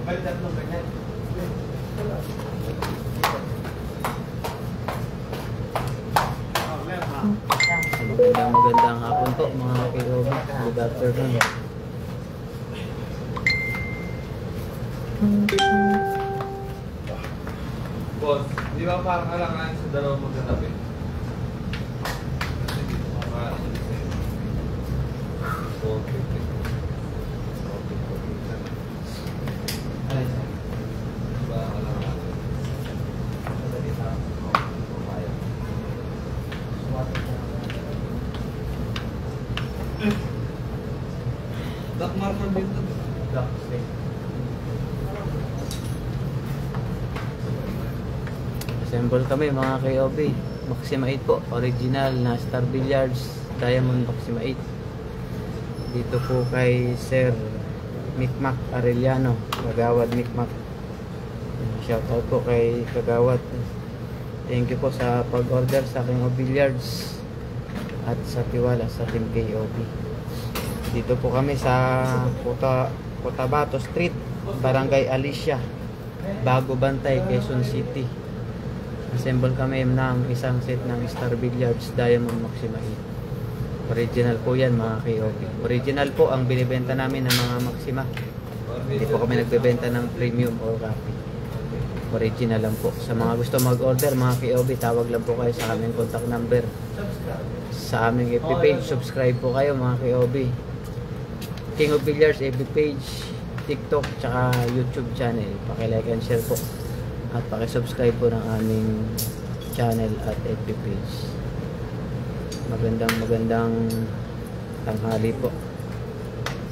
Balik tatlong ganyan. Magandang hapon po mga kilobi. Good afternoon. Boss, di ba parang kailangan sa dalawang magkatabi? Kasi dito makakaan yung isa yun. Alay sir. Di ba kailangan? Duck marker dito. Duck stick. Assemble kami mga KOB. Maxima 8 po. Original na Star Billiards Diamond Maxima 8. Dito po kay Sir Micmac Arellano. Kagawad Micmac. Shoutout po kay Kagawad. Thank you po sa pag-order sa aking billiards at sa tiwala sa Team KOB. Dito po kami sa Cotabato Street, Barangay Alicia, Bago Bantay, Quezon City. Assemble kami ng isang set ng Star Billiards Diamond Maxima 8. Original po yan mga KOB. Original po ang binibenta namin ng mga Maxima. Hindi po kami nagbebenta ng premium or copy. Original lang po. Sa mga gusto mag-order mga KOB, tawag lang po kayo sa aming contact number. Sa aming FB page, subscribe po kayo mga KOB. King of Billiards FB page, TikTok, tsaka YouTube channel. Paki-like and share po. At paki-subscribe po ng aming channel at FB page. Magandang tanghali po.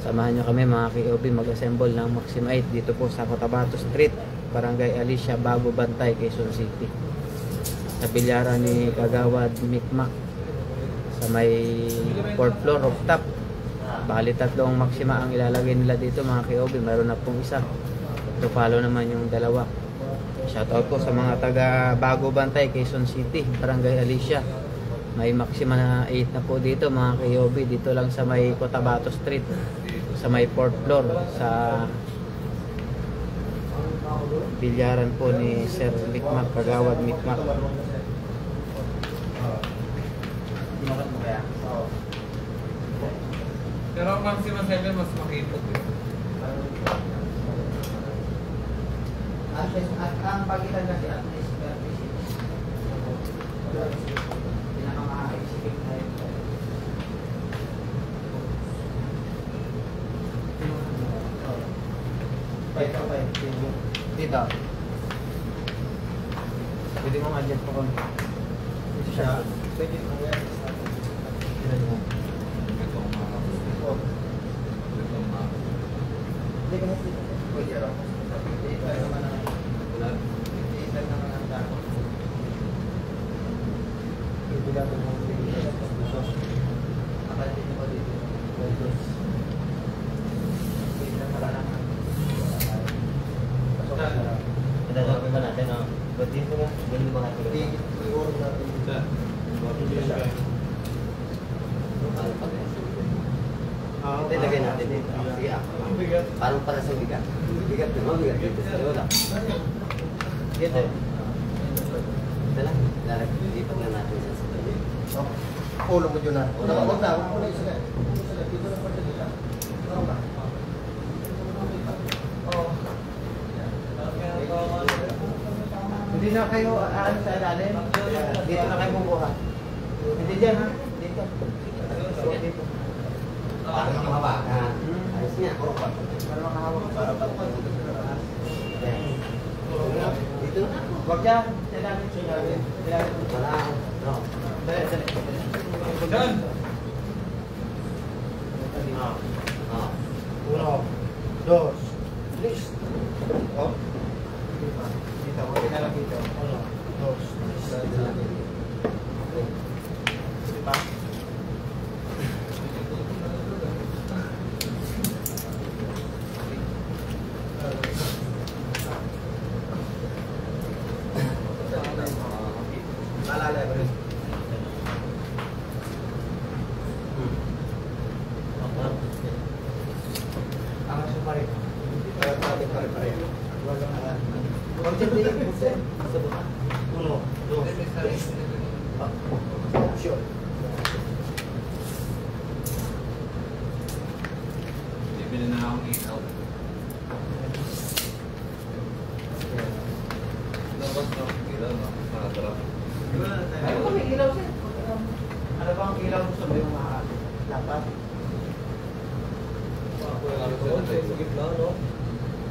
Samahan nyo kami mga KOB mag-assemble ng Maxima 8 dito po sa Cotabato Street, Barangay Alicia, Bago Bantay, Quezon City. Sa bilyaran ni Kagawad Micmac sa may 4th floor rooftop. Bali tatlong Maxima ang ilalagay nila dito mga KOB. Mayroon na pong isa. To follow naman yung dalawa. Shoutout po sa mga taga Bago Bantay, Quezon City, Barangay Alicia. May Maxima na 8 na po dito mga KOB. Dito lang sa may Cotabato Street, sa may 4th floor, sa bilyaran po ni Sir Micmac, Kagawad Micmac. Pero ang Maxima 7 mas makipot eh. At ang pagitan kasi at least pinakamahal-isipin tayo. Dito. Pwede mong adjust po kung dito siya. Pwede mong adjust. Ito ang mga ito ang mga Hindi ka mo pwede rin. Dito ay naman ang ulan. dito naman ang dako. Dito lang ang dito. Akala dito pa dito. Dito na pala lang. Dadagawin ba natin, no? Ba't dito nga? Ganun ba natin? Dito i-order natin dito. Hindi, lagay natin dito. Sige, parang para sa bigat. Bigat din, bigat dito. Wala. Dito. Ito lang. Lipat na natin sa sabi. Ulo mo dyan na. Huwag na. Huwag mo na isa. Dito na pa dito. Ano ba? Hindi na kayo ano sa ilalim. Dito na kayo bubuha. Hindi dyan ha. Dito. Dito. Para makahawakan. Ayos niya. Para makahawak. Para pagpagpagpag. Dito na. Huwag dyan. Sa ilalim. Sa ilalim. Sa ilalim. Wala. No. Dali. Dali. Dyan! Ah. Uno. Dos. Tres. Oh. Dito. Huwag na lang dito. Uno. Dos. Diba? Malalay ba rin? Ang sumari. Pare-pare. Uno, dos, tres. Sure. Bibili na akong ilaw. Labas no? Ilaw no? Nakadrap. Ano ba may ilaw siya? Ano ba ang ilaw mo sa may mga lapat?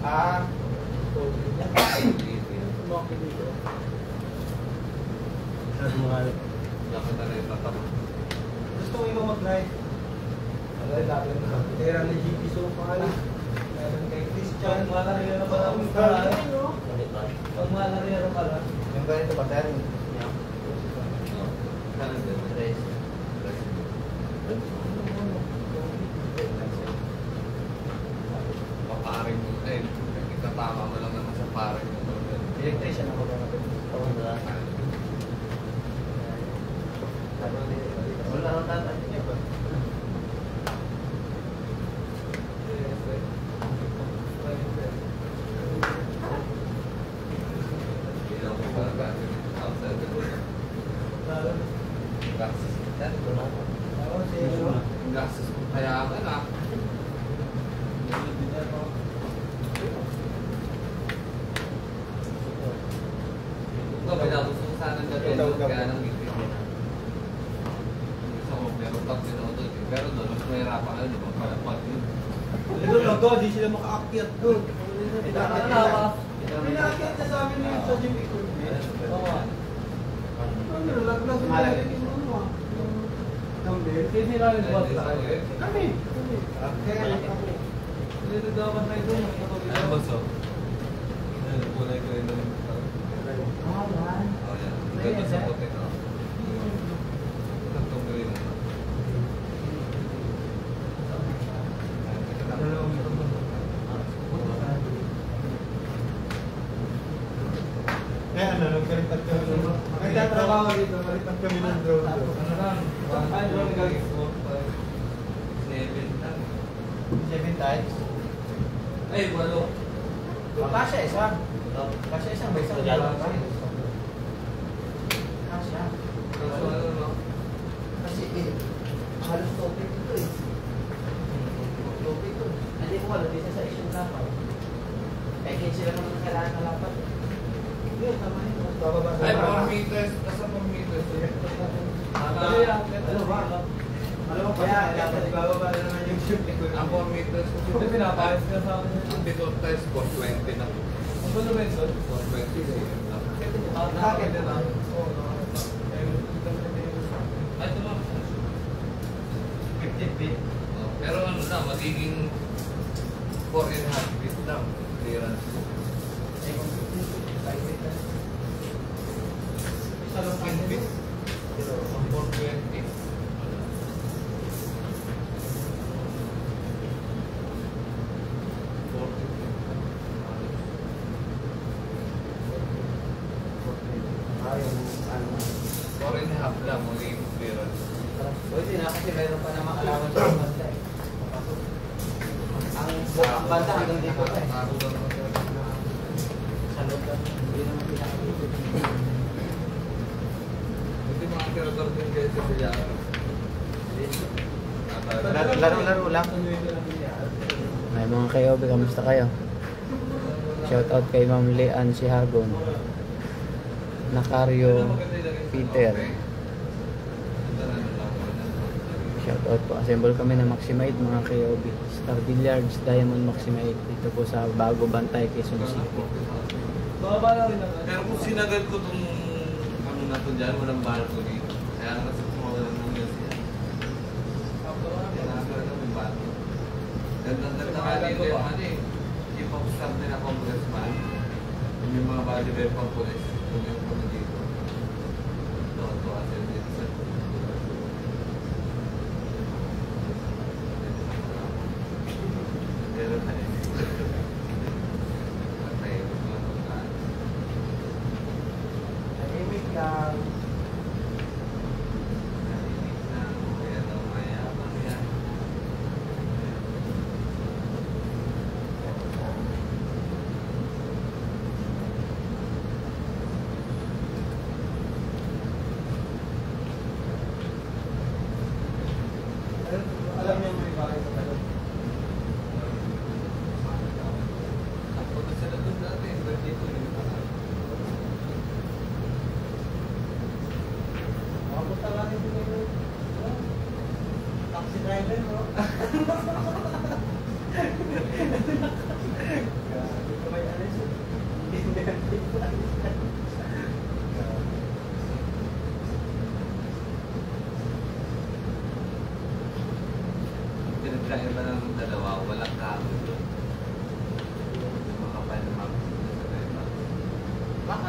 Ah, Lakad na rin tatak. gusto mo ikaw mag-drive? Alay, lapit na. Tera ni GP so pangalan. Meron kay Christian. Malaki na pala ang pangalan. Pag malaki na pala. Yung ganito ba tayo? Paparing mo. Eh, itatama mo lang naman sa paring mo. Electrician ako ba natin? Wala akong tatay niya ba? Ilaw ko ba gamit outside the door? Gases. Gases ko kaya ka na. Ito, pinagusto ko sana na kaya nang gigit. Gusto ko, meron pag sinunod. Pero doon, mas mahirapan ka doon. Palapag yun. Doon lang to, di sila makaakyat doon. Pinaakyat na sa amin yun sa GP ko. Ano, laglag yung lalagyan mo mo. Dumbbell. Kasi nila rin ba? Kami. Kaya kami. Dito dapat na ito. Ano ba so? Ano, kulay ko rin doon. Oh, yan. Ganda sa puti ko. Itong green. Kaya ano, nagkalipat kami. Nagtatrabaho dito, malipat kami ng drone doon. Ano lang? Ano lang gagawin ko? 7 lang. 7 times. Ay, 8. Kasya isa. Kasya isang ba isang dalawa ba? Kasya. Kaso ano, no? Kasi halos topic ito eh. Topic ito. Hindi ko alam, dito sa isyong dapat. Kaya sila naman kailangan na lapat. Hindi, tama yun. Bababa Ay, 4 meters. Nasa 4 meters. Ano ba? Alam mo, kaya dapat ibababa na naman yung shoot. Ang 4 meters. Hindi, pinapayos ka sa akin. Ang bito test 420 na. Ang gulo ba yun? 420 cm na. Bakit? Ay, ito lang. 50 feet. Pero ano na, magiging 4.5 feet lang. Clearance. Isa lang 10 feet. Ang 420. Or in half lang, magiging clearance. Pwede na kasi meron pa namang alawan sa banda eh. Ang banda hanggang dito pa eh. Sa loob lang. Hindi naman pinakabito. Hindi mga tirador din kayo sa bilyara. Laro-laro lang. Ay mga kayobe, kamusta kayo? Shout out kay Ma'am Leanne Sihagon, Nakario Peter. Shout out po. Assemble kami ng Maximite mga kayobe. Star Billiards, Diamond Maximite. Dito po sa Bago Bantay, Quezon City. Pero kung sinagad ko itong ano na ito dyan, walang balcony. Kaya kasi kumawalan ng yun siya. Kailangan na may balcony. Ganda-ganda nga dito yung ano eh. Chief of staff nila congressman. Yung mga body bear pang police. Yung mga dito. Ito atin dito sa pero tayo. Patay yung mga pagkaan. Tahimik lang. Narinig na, kaya daw mayabang yan.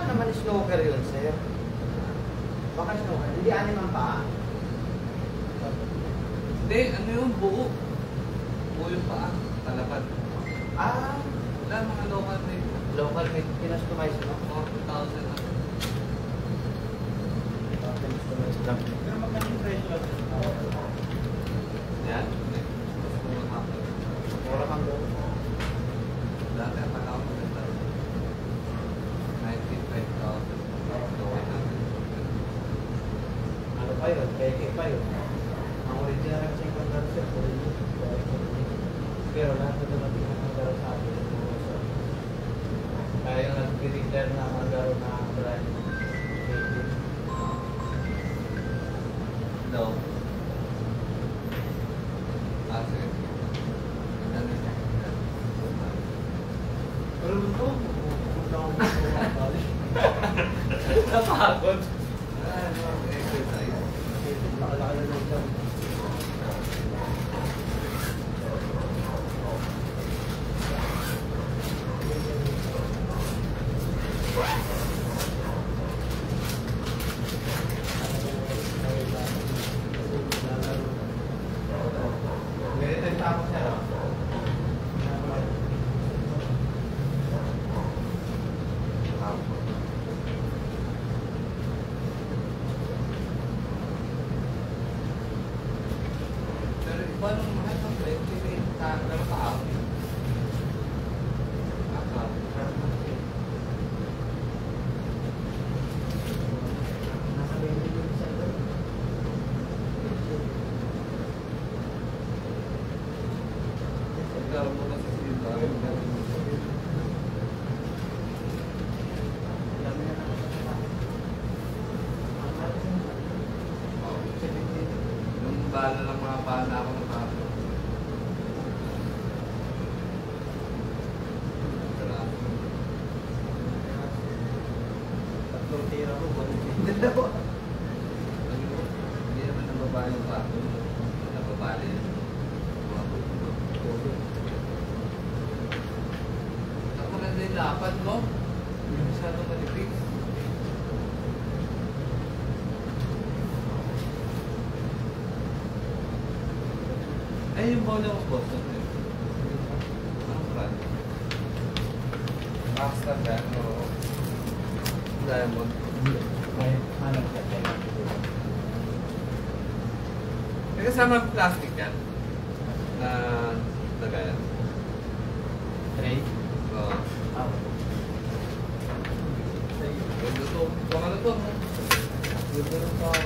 naman snooker yun, sir. Baka snooker. Hindi anim ang paa. Hindi, ano yung buo? Buo yung paa, talapad. Ah, Wala, mga local made. local made. Pinustomize, no? Mga 2,000 na. Customize lang. Pero magkano yung presyo natin? Yan. Mas murang hapon. Mura kang doon. Dati ang panahon ko nito. 95,000. Gawin natin. Ano pa yun? Peke pa yun. Ang original kasi yung converter, pero lahat na dumating na magaro sa atin. Kaya yung nag-declare na magaro na brand. No. Ah, sige. Ano yun? Pero ito, pupunta ako dito. Napagod. Ano, exercise. Nakalaki na lang dyan. Ganito yung tapos niya, no? Pero iba nung mahal ng 20 ng tao. Nasa 20 yung isa doon. Pagkaroon mo kasi sila. Dami na nakasama. Ang mahal kasi naman. 17. Yung bala lang mga bala ako ng tao. Tatlong tira mo, dalawa. Hindi naman nababali yung tao. Nababali yun. Mga buto. Ako na din dapat, no? Hindi masyado manipis. Ay, yung bola ko Boston eh. Anong brand? Rockstar ba? O Diamond? May hanap ka tayo. May kasama plastic yan. Na lagayan. Tray? Oo. Ah. Ganda to. Baka na to, no? Ganda ng tao.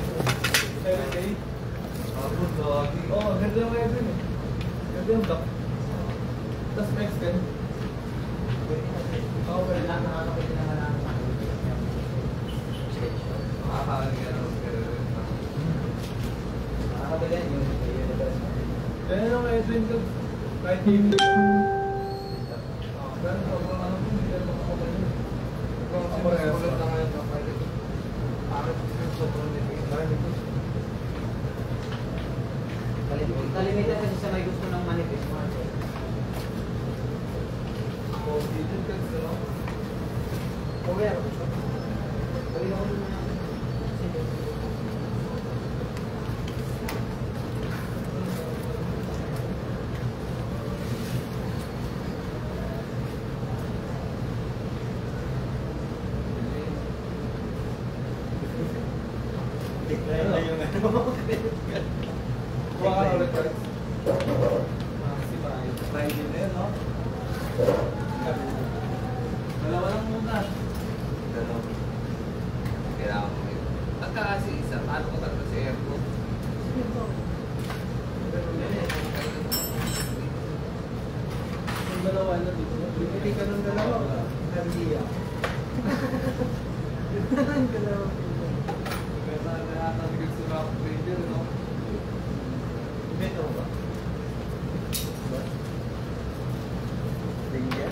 7K? Ako, dagi. Oo, ganda yung Edwin eh. Ganda yung dock. Tapos next din. Oo, pero nakakapit na nga lang sa station. Makakain ka naman. Nakakabili yan yung university. Kaya yung Edwin ko, kahit hindi. Pero sobrang ano po, hindi naman ako ganyan. Ikaw, kasi mas maganda ngayon na pwede. Bakit yung sobrang nipis? Kalimitan kasi sa may gusto ng manifest mo. Confident ka sa no? Okay ako. Gawin ako na. Decline na yung ano. Kuha ka na ulit guys. Maximize. Friday na yun, no? Dalawa lang muna. Pero, kailangan mo yun. At kasi isa, paano ko talaga sa airport? Yung dalawa na dito. Bibili ka ng dalawa. Hindi yan. Ang dalawa. Kaya nakakatagal sa rock trader, no? Beto ba? Tingga?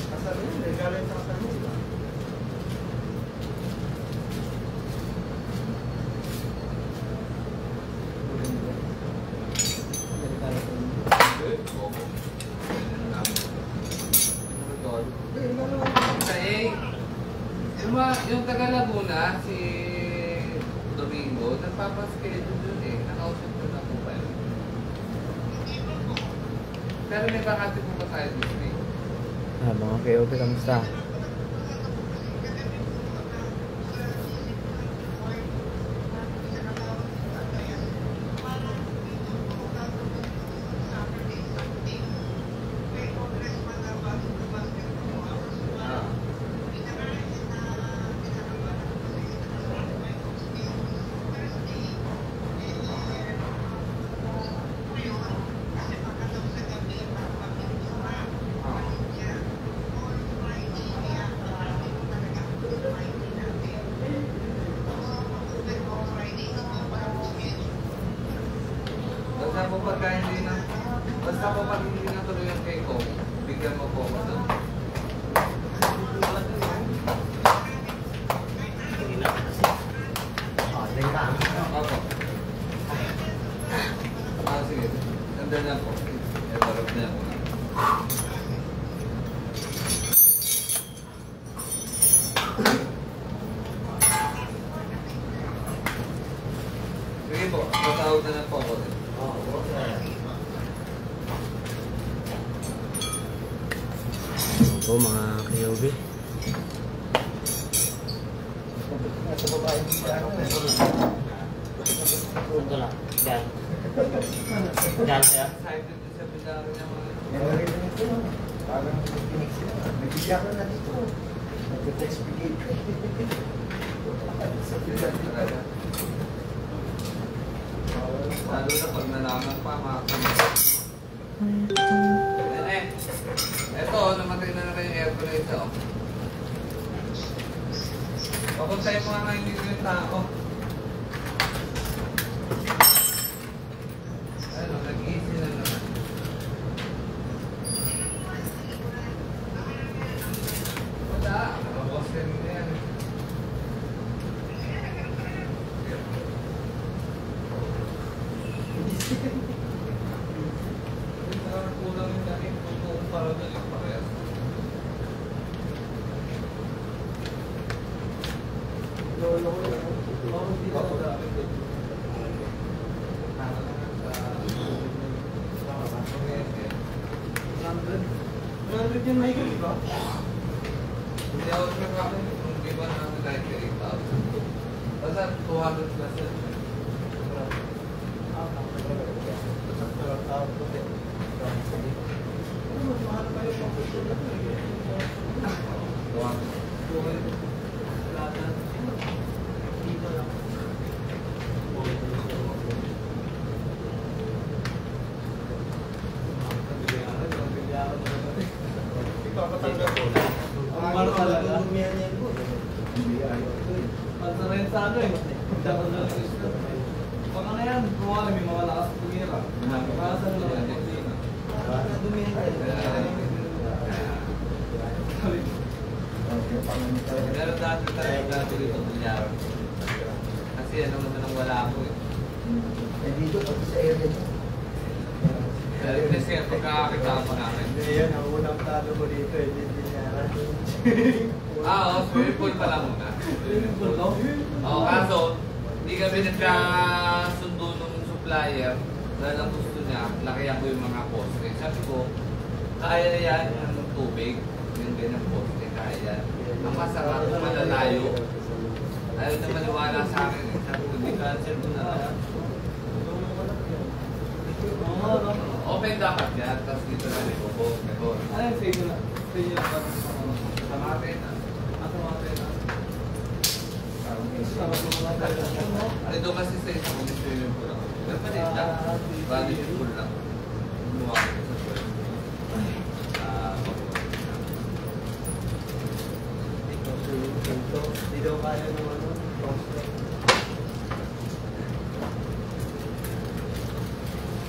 Kasal yun, regalo yung sa kasal mo, di ba? Eh, oo. Yung taga Laguna, si Domingo, nagpapaschedule dun eh. Nakausap ko na po ba yun? Pero may bakante po ba tayo this week? Mga KOB, kamusta? Basta po pag hindi na tuloy yung cake ko, bigyan mo po ako doon. Opo. Sige. Ganda na po. Ebarap na po. Sige po, tatawag na po ako. Po mga KOB. Sa babae siya. Ito lang. Diyan. Diyan siya. Excited din sa pidaro niya mga. Parang pinig sila. Nagbibiyak na dito. Nag-text brigade. Sa pidaro. Lalo na pag nalaman pa mga eto, namatay na naman yung aircon na ito. Papuntahin mo nga ngayon yung tao. Ano, nag-easy na naman. Wala, nakabos ka rin na yan. Kulang yung dahil kung para na yung parehas. Lolo ko lang. Hindi ako dami. Nandun yung may di ba? Hindi ako nagkakaroon kung di ba namin kahit 8,000. Basta 200 plus yan. Ang mahal talaga. Pag-rent sa ano eh. Pag ano yan, kuha na may mga lakas tumira. Makasan lang ang kusina. Dumihan ka. Pero dati dito bilyaro. Kasi ano naman ang wala ako eh. Dito pati sa area mo. Kasi pagkakakita ko namin. Hindi yan, ang unang talo ko dito eh. Hindi niya. Oo, swimming pool pala muna. Oo, kaso hindi kami nagkasundo ng supplier dahil ang gusto niya, lakihan ko yung mga poste. Sabi ko, kaya yan ng tubig, yung ganyan poste, kaya yan. Ang masarap, malalayo. Ayaw na maniwala sa akin. Sabi ko, di cancel ko na lang. Open dapat yan, tapos dito na nilubog. Ano yung save na? Save na ba? Sa mga pena. Ito kasi sa isang swimming pool lang. Pero palit lang. Bali pool lang. Gumawa ko sa sweldo. Hindi daw kaya ng ano.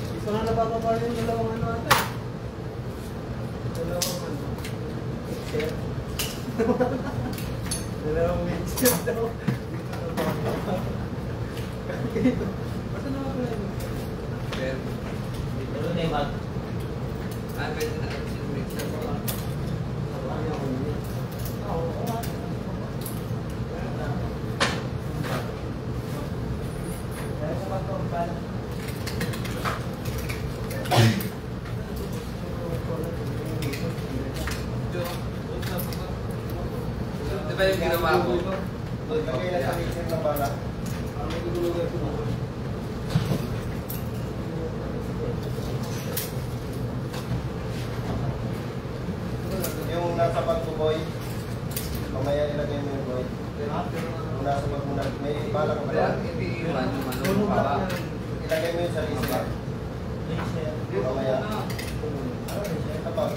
Gusto na napapapa yung dalawang ano ata. Dalawang ano. Mixer. Dalawang mixer daw. Dito. Basta naman pala yun. Pero, Ito na yung bag. pwede na kasi yung mixer ko. Di ba yung ginawa ko? Lagay na sa mixer na bala. May gugulugan ko. Yung nasa bag ko, boy. Mamaya ilagay mo yung boy. Yung nasa bag mo na. May bala ka ba? Kaya hindi iwan yung ano para. Ilagay mo yung sa laser. Mamaya. Ito bag.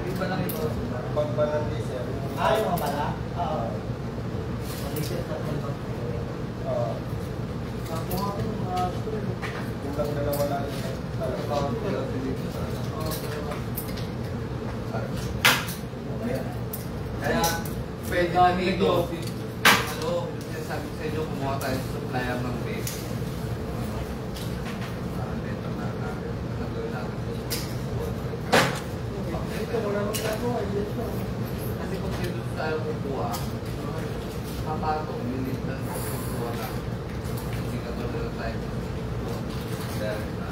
Iba lang ito. Bag ba ng laser? Yung mga bala? Oo. Oo. Yung lang dalawa lang yung Kaya pwede na dito. Ano, sabi ko sa inyo, kumuha tayo sa supplier ng base. Parang dito na natin. Nagawin natin kasi kung dito tayo kukuha, papatong, minit na kukuha na. Hindi ka doon na tayo. Dahil na.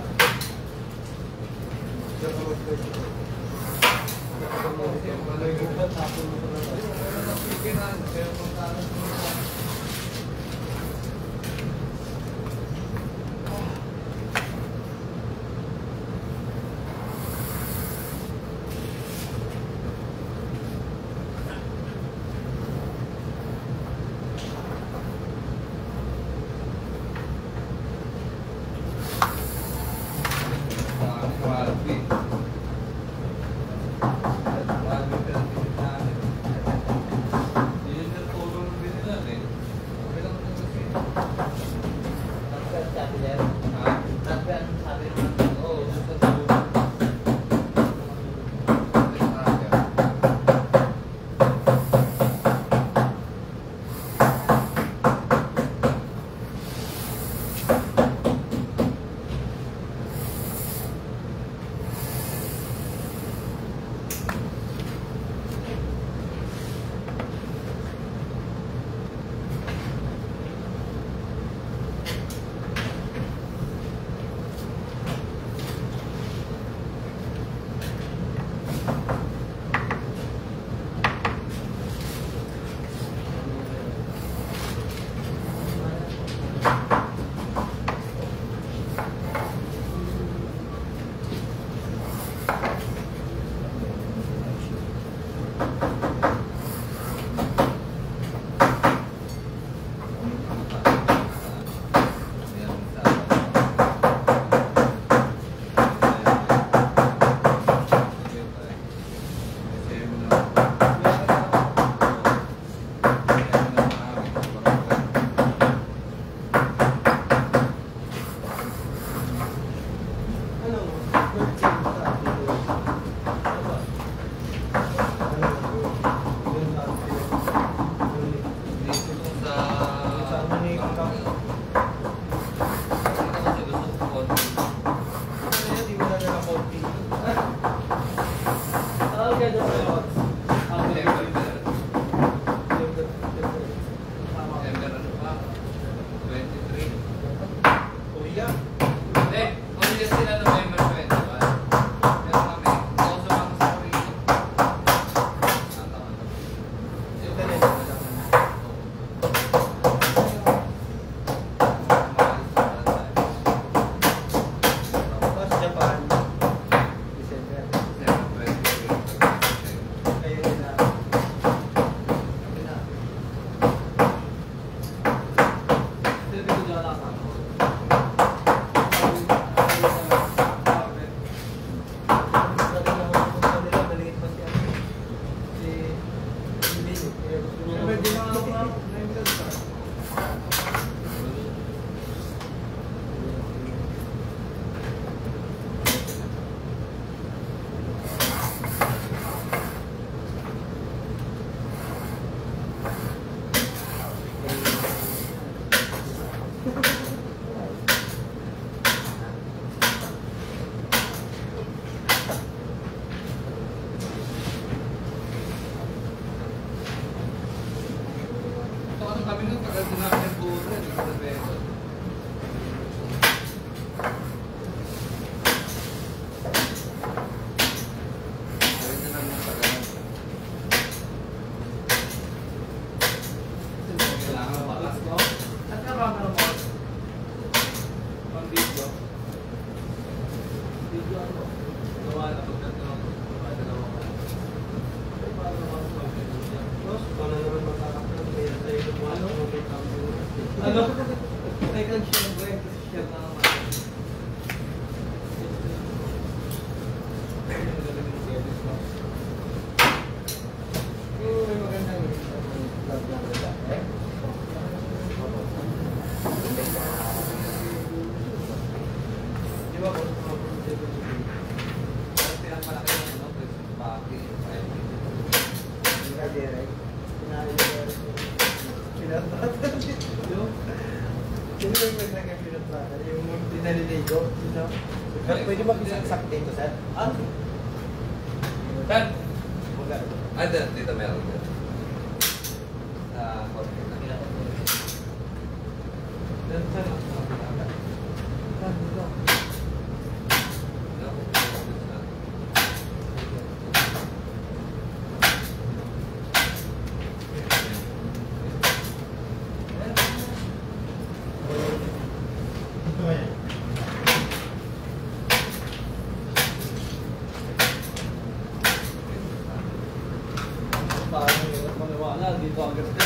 Hindi, umigas sila November 21. Pwede mag-isaksak dito, sir? Dan! Ay, dito meron dito. Sa korte na. Dan, sir. Dan, dito. Dito ang ganda.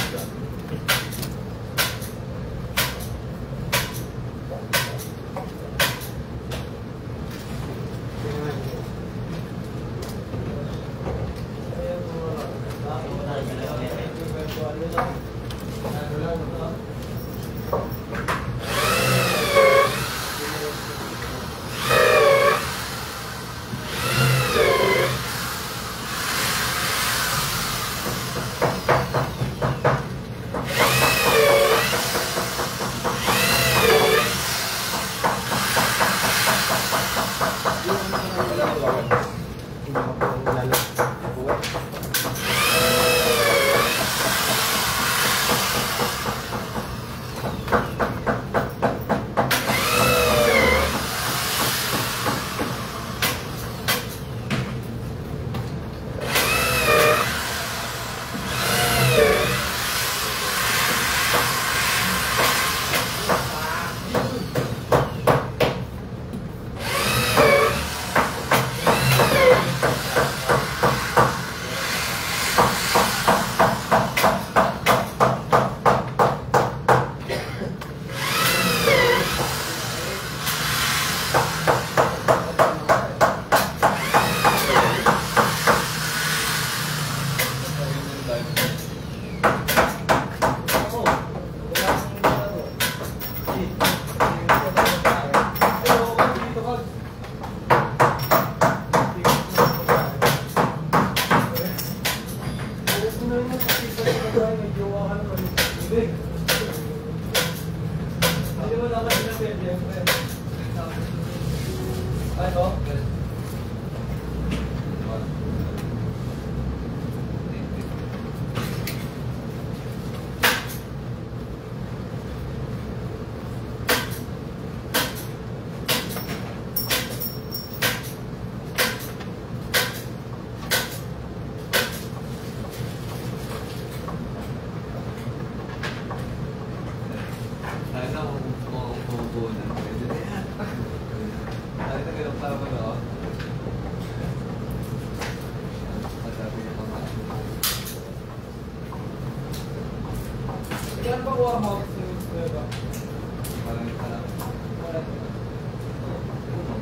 Kailan pa kuha mo?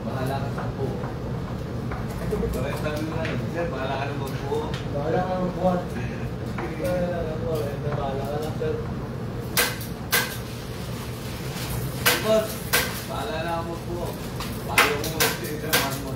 Bahala ka sa po. Parang sabi mo nga, sir, bahala ka ng magpo. Bahala ka ng buwan. Bahala ka ng sir. Boss, bahala na ako magpo. Bahala ko mag-sinaman mo.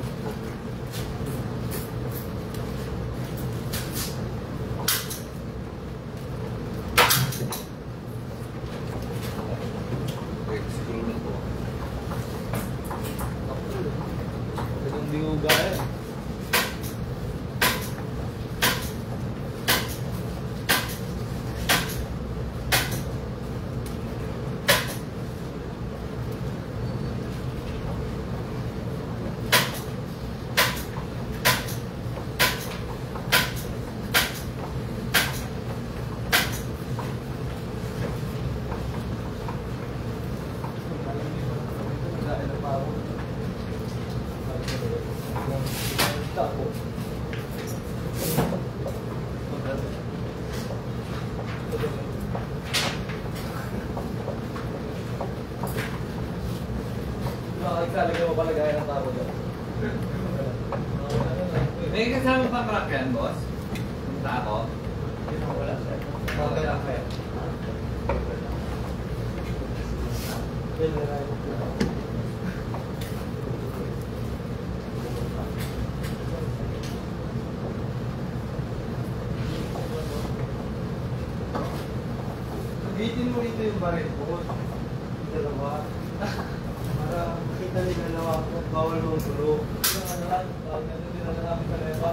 Dahil na pa ako. Tapo. Nakakagsalagay mo pala gaya ng tao doon. May kasama pang crack yan, boss? Yung tako? Wala siya. Wala pa yan. Sabitin mo rito yung baril mo. Dalawa. Para makita nila na bawal mong tulog. Ano lang, ganun din na namin sa lepa.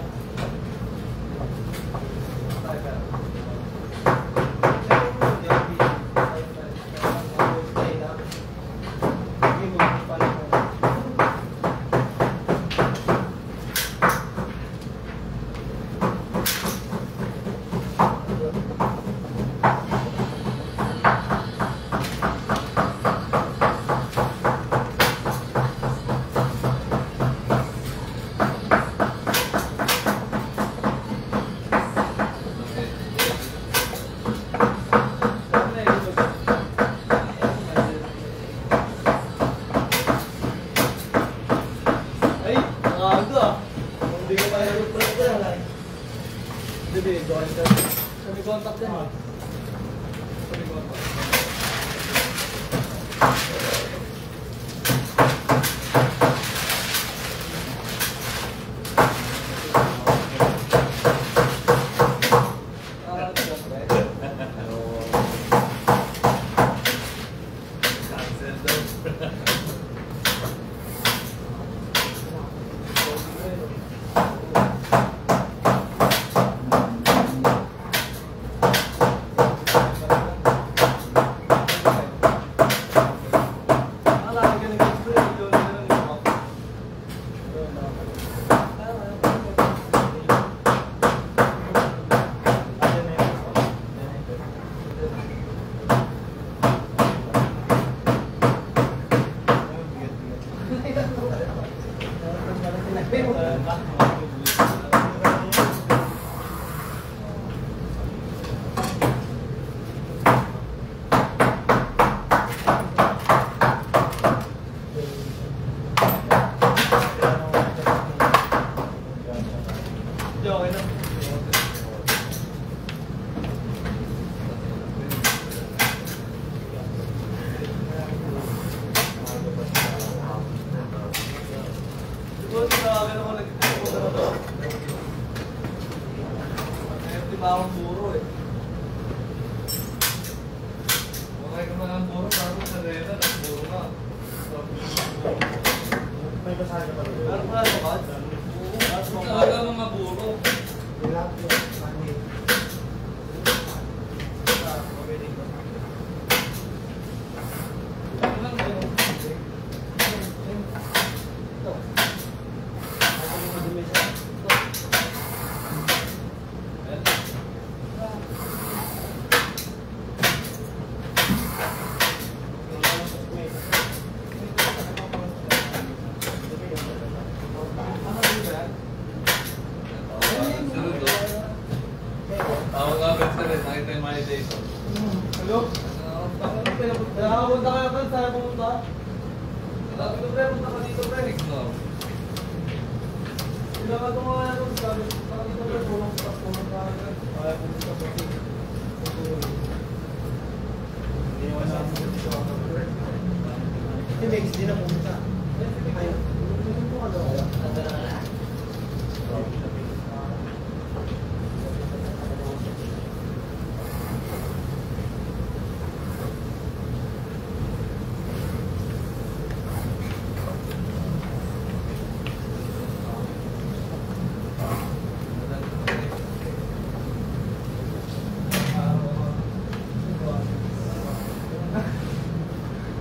Sabi contact din ha. Sabi contact. Bawang puro eh. Okay ka man ang puro, parang sa rena, nagpuro na. May basahan pa rin. Parang nga ito ka? Oo. Talaga mga puro. Tawag nga ba sa rin, nakita yung money day ko. Hello? Nakapunta ka na ba? Saan pumunta? Sabi ko, pre, punta ka dito, pre. Ignore. Pinakato nga na ito. Sabi ko, dito, pre, tulong ka ka. Kaya pumunta ka dito. Hindi naman sa amin dito ako, pre. Hindi, next din na pumunta. Ayun. Pumunta ka daw.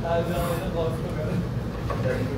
Tayo lang ako ng Costco, gano'n.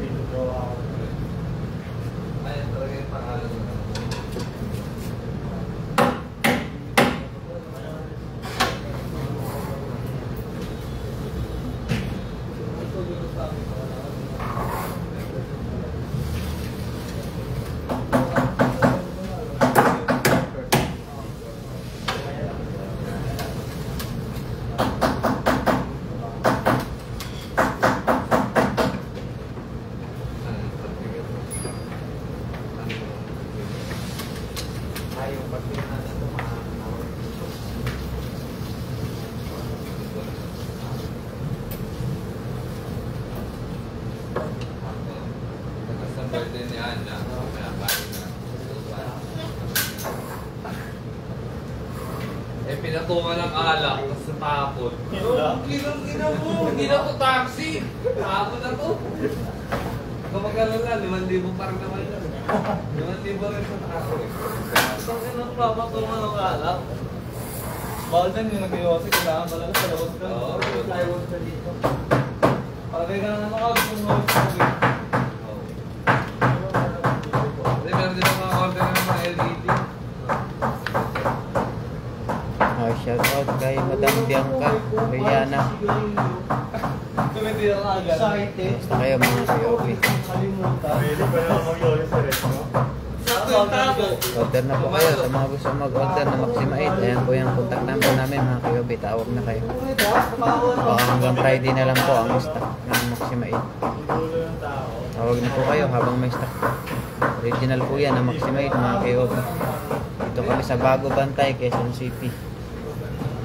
Pinatungan ng alak, tapos natapon. Kinang ina mo, hindi na to taxi. Tapon na to. Kapag alala, 5,000 pa rin naman yun. 5,000 rin sa tao. Ang inang papatungan ng alak. Bawal din yung nag-iwasi, kailangan talaga sa labas ka. Oo. Plywood ka dito. Pagay ka na nakawag kung mawag sa tubig. Kasi meron din ang mga order ng mga LED. Shout out kay Madam Bianca Rihanna. Tumindi na agad. Basta kayo mga KOB. Pwede ba naman mag-yori sa rest mo? Sakto yung tapo. Order na po kayo sa mga gusto mag-order na Maxima 8. Ayan po yung contact number namin mga KOB. Tawag na kayo. Baka hanggang Friday na lang po ang stock ng Maxima 8. Tawag na po kayo habang may stock po. Original po yan ang Maxima 8 mga KOB. Dito kami sa Bago Bantay, Quezon City.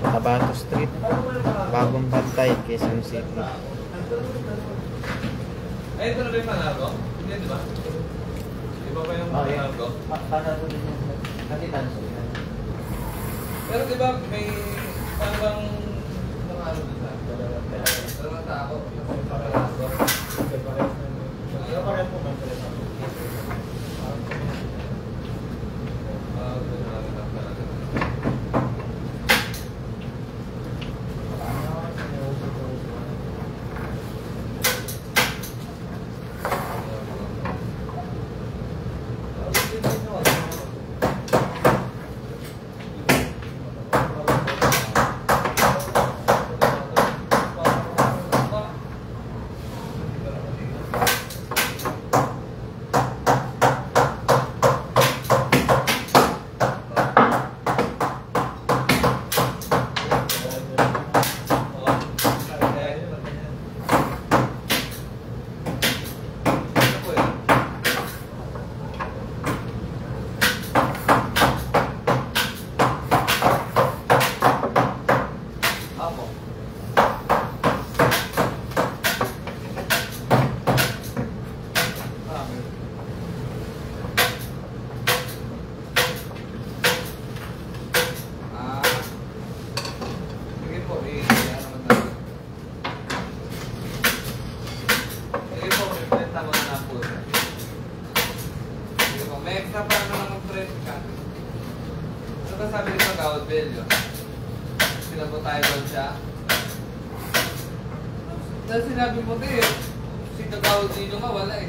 Tabato Street, Bagong Bantay, Quezon City. Ay, ito na ba yung Manargo? Hindi, di ba? Iba ba yung Manargo? Panalo din yung katitan. Pero di ba may parang mga ano doon sa dalawang tao yung Manargo? Pero parang po man pala. May extra pa naman ng press ka. Ano ba sabi nito Gawad Bello? Sinagot tayo doon siya. Dahil sinabi mo ito eh, si Kagawad Dino nga wala eh.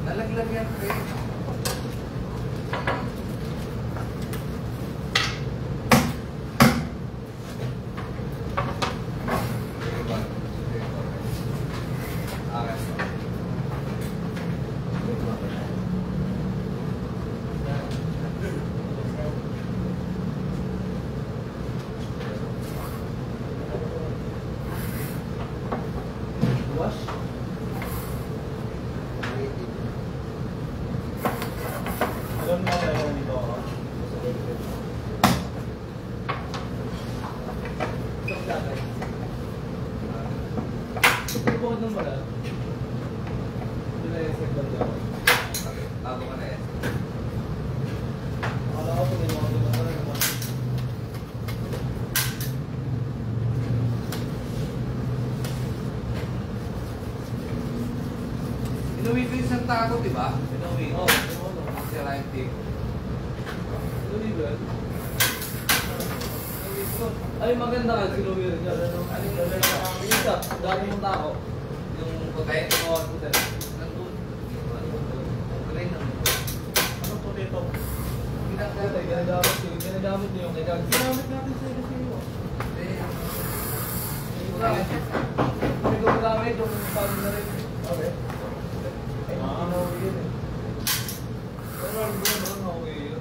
Nalaglag yan eh. Alam mo na yung dito ako. Bukod nung wala. Hindi na yung segment lang. Bago ka na eh. Akala ko kung hindi mo ako naman. Inuwi ko yung isang tako, di ba? Inuwi ko. Oo. Si Ryan Tick. Ay, maganda ka, sinuwi rin yan. Ano yung isa, dami yung tao. Yung puti. Oo, puti. Nandun. Kulay na. Anong puti ito? Ginagawa. Ginagamit niyo yung kailangan. Ginamit natin sa iyo sa iyo. Hindi ko gamit yung parang na rin. Okay. Ay, ano yun eh. Pero alam ko naman ako yun.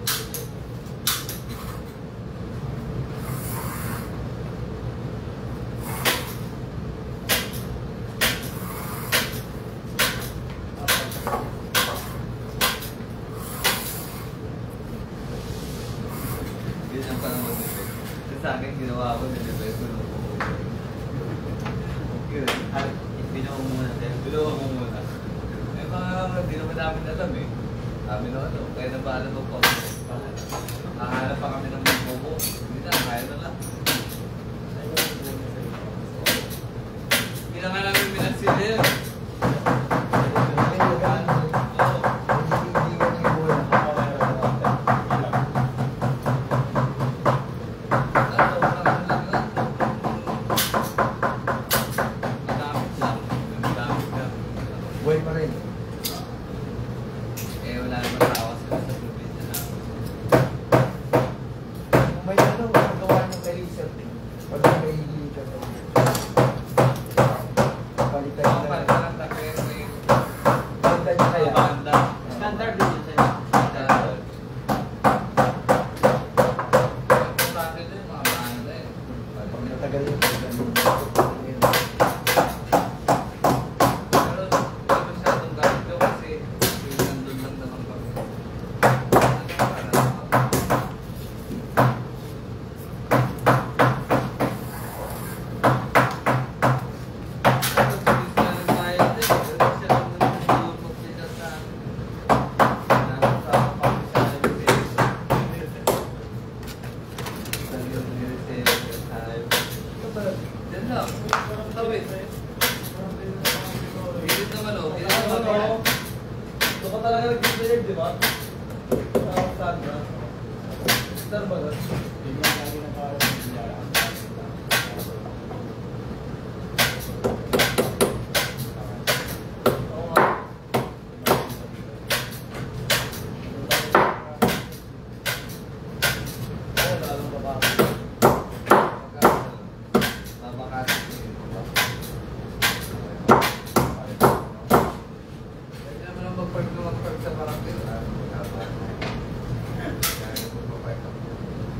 Yun ang panahon nito. Kasi sa akin, ginawa ko nilibay ko nung yun. Binuha mo muna tayo. Binuha mo muna. Eh mga hindi naman namin alam eh. Sabi na ano, kaya na ba alam mo po? Nakahanap pa kami ng magbobo. Hindi na, kaya na lang. Hindi na nga namin minasilip. Buhay pa rin. Eh, wala naman tawa sila sa probinsya na. Kung may ano, magawa nyo kay Lisa. Pag may palitan Ako na. pa lang takip may Palitan nyo kaya. banda. Standard din yun sa'yo. Importante din yung mga banda eh. Pag natagal yun, palitan nyo. Pero hindi masyadong gamit ko kasi yung nandun lang naman kami. Diyan lang. Tawid. Pilit naman o. Pilit naman. Ito ka talaga nag-deserve, di ba? Star ba? Star ba? Hindi nga lagi ng parang oo nga. Oo, lalong baba. Pwede naman ang mag-park na mag-park sa parapet.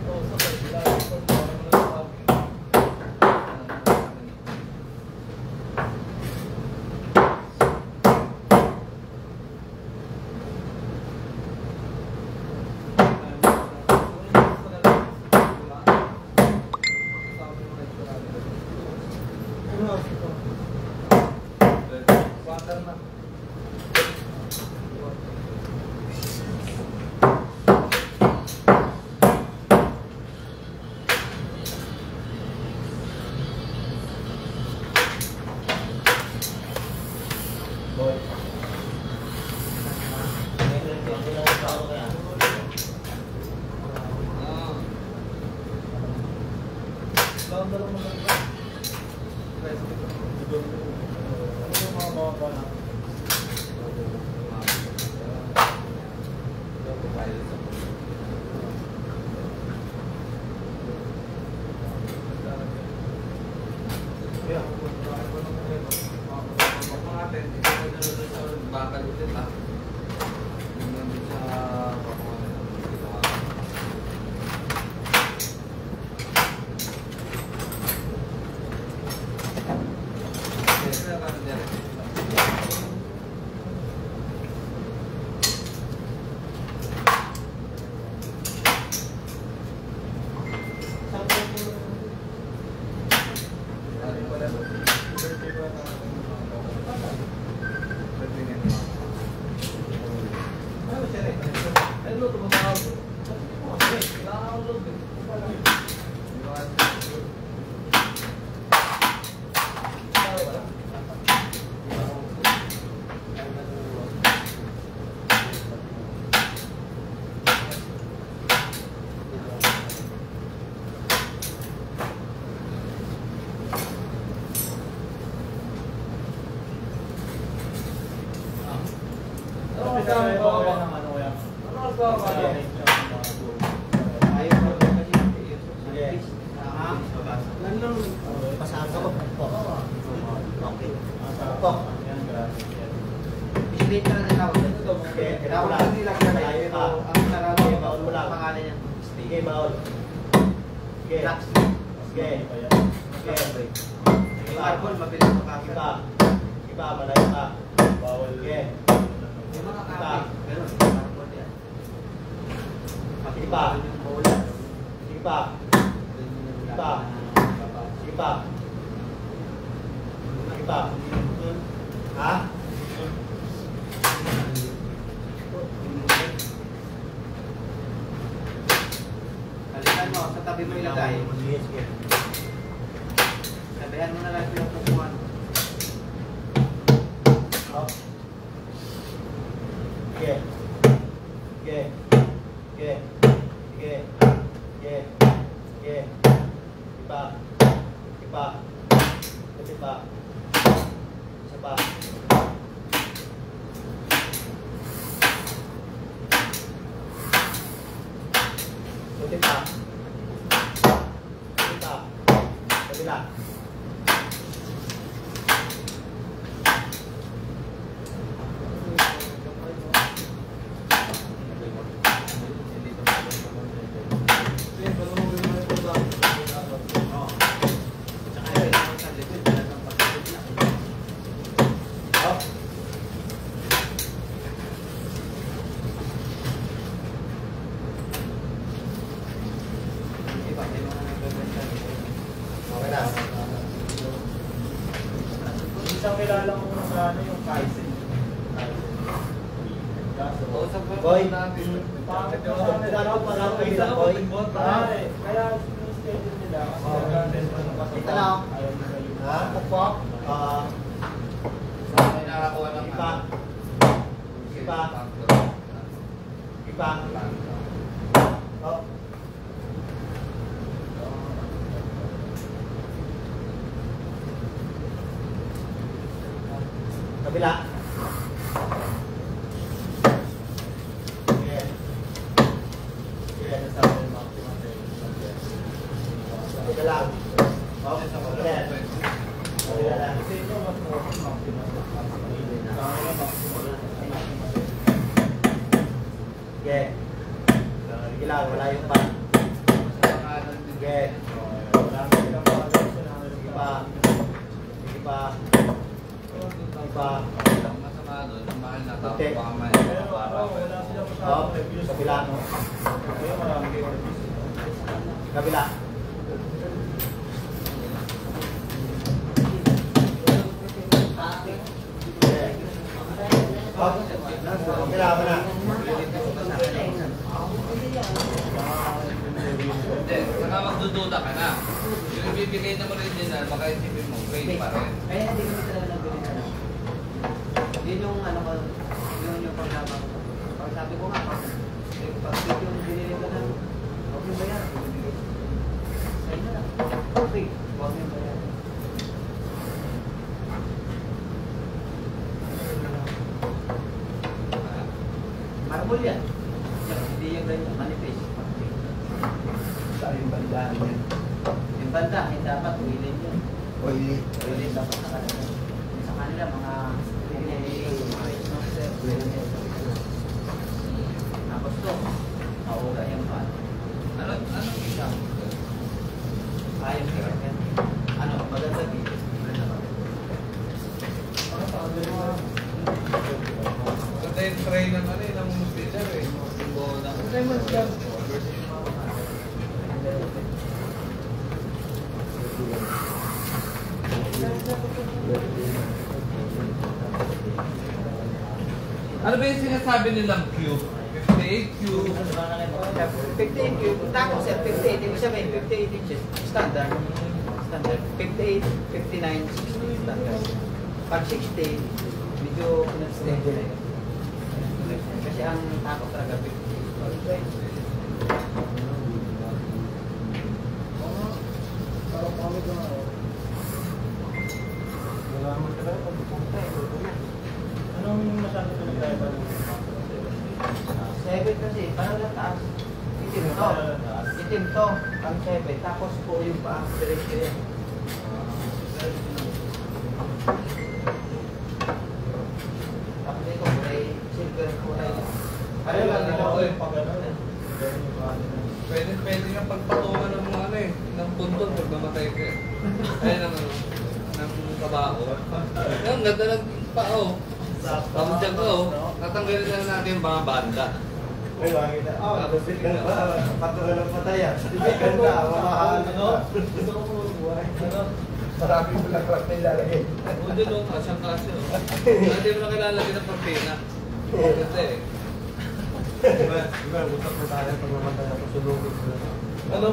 Oo, sabay. Lagi ko parang nasasabi. Water na. Boy. Saan ba lang maganda? Ano yung mga baba na? Yeah. Bakalutin lang. Yung nandun sa pakuha na ginawa. Yes, na parang direct. Ha? kabila tayo. Sabihan mo na lang yung pupuan. Up. Okay. Okay. Okay. Okay. Okay. Okay. Ipa. Ipa. Ipa. Isa pa. Buti pa. Buti pa. Kabila. Up. Okay na. Isang kilala ko na sa ano yung Kaizen. Boy. Kaya schedule nila kasi Ito lang. Ha? Upo. May nakakuha ng Ipa. Ipa. Ipa. Up. Kabila. Okay. Okay, nasabi mo. Kabila lang. Up. Kabila. Kabila lang. kasi ito mas maximal. Okay. Sige lang, wala yung pa. Okay. Sige pa. Sige pa. Pa. Ang masama doon, ang mahal na tao, Okay. baka may Wala silang Up. Kabila. Kaya marami kayo reviews. Kabila. Up. Kabila ka na. Hindi, saka magdududa ka na. Yung ibibigay na mo rin din na, baka isipin mo, grade pa rin. Kaya hindi kami talaga nag-grade ano. Yun yung ano ko, yun yung paglabang ko. Pag sabi ko nga, pag yung binili ko ng, huwag yung bayan, ibibigay. Sa'yo na lang. Okay, huwag yung bayan. Marble yan. Hindi yung ganyan, manifest. Saan yung bandaan yan? Yung banda, hindi dapat willing yun. Oily. Willing dapat sa kanila. Sa kanila, mga tapos to, mauga yung pan. Anong isang? Ayaw kaya yan. Ano, maganda dito. Ganda yung tray ng ano eh, ng multiplier eh. Lemons lang. Ano ba yung sinasabi nilang Q? 58 Q. 58 cube, tapos sir, 58, ibig sabihin 58 inches, standard. Standard. 58, 59, 60, standard. Pag 60, medyo nag-stable eh. Kasi ang takot talaga 50. Parang kami ko na. Wala naman talaga pagpupunta eh. Anong masyado pinag-drive ng 7 kasi, parang lang taas. Itim to. Itim to, ang 7. Tapos po yung paa, diretso yan. Tapos dito, kulay silver kulay. Ano lang din ako eh. yung pag-ano eh. Pwede nga pagpatungan ng mga ano eh, ng punton pag namatay ka eh. Ay, ng kabao. Yung ganda ng pao. Tapos dyan ko, tatanggalin na natin yung mga banda. Ay, wagi na. Lapit ka pa. Patuloy ng patayan. Ibigan na. Mamahal. Gusto ko buhay. Marami mo lang lang nilalagay. O dyan o, kasyang kasya o. Hindi mo na kailalagay ng pagpina. Kasi Diba, usap na tayo pag mamatay ako sulugin ko na. ano?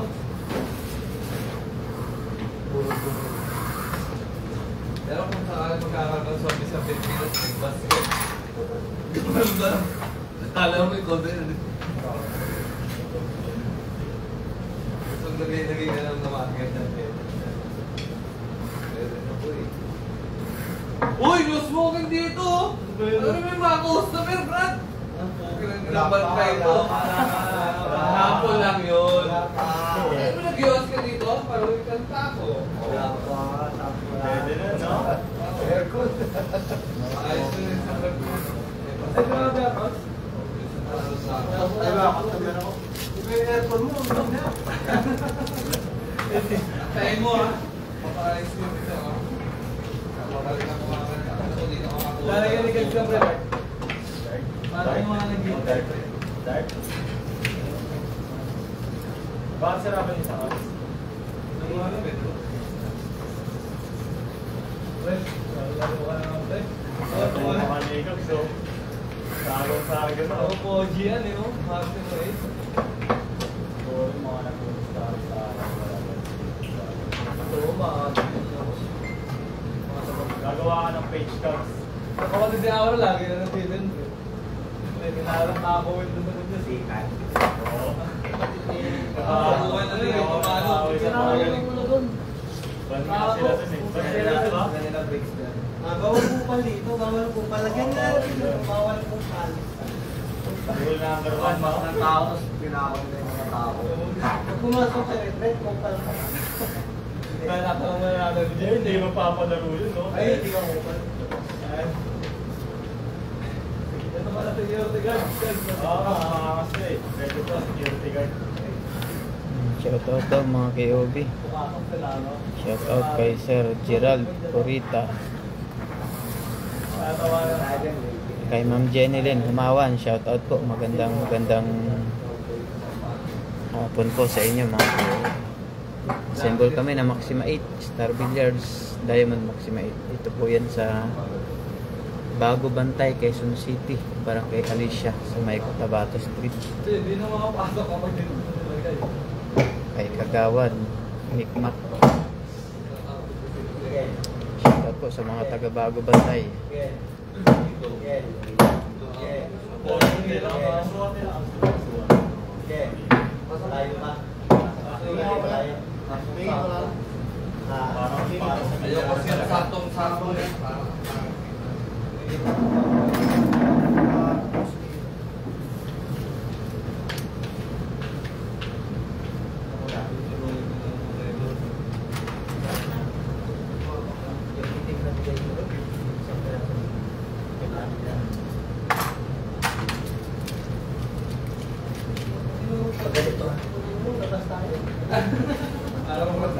Pero kung saan magkakakonsomi sa Pilipinas, may basket. Di ba ba? Akala mo ikaw din. Gusto lagay ka lang na market natin. Pwede na po eh. Uy! No smoking dito! Ano may mga customer, Brad? Kinabal pa ito. Hapon lang yun. Ano mo nag-iwas ka dito? Para may kanta ko. Pwede na, no? Aircon. Ayos na yung sabat mo. Ay, grabe ako. Ay, ako. Iba yung aircon mo, ulit na. Tayo mo ha. Papaayos mo ito ha. Kapabalik ako mga ako dito ako makuha. Lalagyan ni Gag Gabriel. Paano yung mga nag-git? Dark? Bakit sarapan yung sakas? Nakuha na medyo. Well, lalo ka naman, Brad. Oo, mga nigag, so... Tagong sa akin na. Oo, POG yan, eh, no? Master mo eh. Oo, yung mga nag-gusta sa akin. Oo, gagawa ka ng page counts. Ako kasi ako lagi na nag-feeling. May kinalang na ako with the mga sikat. Oo. Nakakuha na rin yung pamalo. Kinakakuha mo na doon. Ban nga sila dun eh. Ban sila diba? Bawal kupal dito, bawal kupal. Lagyan nga rin, bawal kupal. Rule number 1 mo. Ng tao, tapos pinakon na yung mga tao. Pag pumasok sa retreat, kupal ka. Kaya nakakawa na natin dyan, hindi mapapalaro yun, no? Ay, hindi ka kupal. Ito pala security guard. Oo, makakas na eh. Pwede po, security guard. Shoutout daw mga KOB. Pumasok sila, no? Shoutout kay Sir Gerald Purita. Natawa na. Kay Ma'am Jenny Lynn Humawan. Shoutout po. Magandang hapon po sa inyo mga KOB. Assemble kami na Maxima 8, Star Billiards, Diamond Maxima 8. Ito po yan sa Bago Bantay, Quezon City, Barangay Alicia, sa may Cotabato Street. Hindi na makapasok kapag dito nilagay. Kay Kagawad, Mikmak. Shoutout po sa mga taga Bago Bantay. Bossing nila, makamuha nila ang suwa. Malayo pa. Ayoko siya saktong-saktong yan. Pag ganito, labas tayo. Alam mo ba?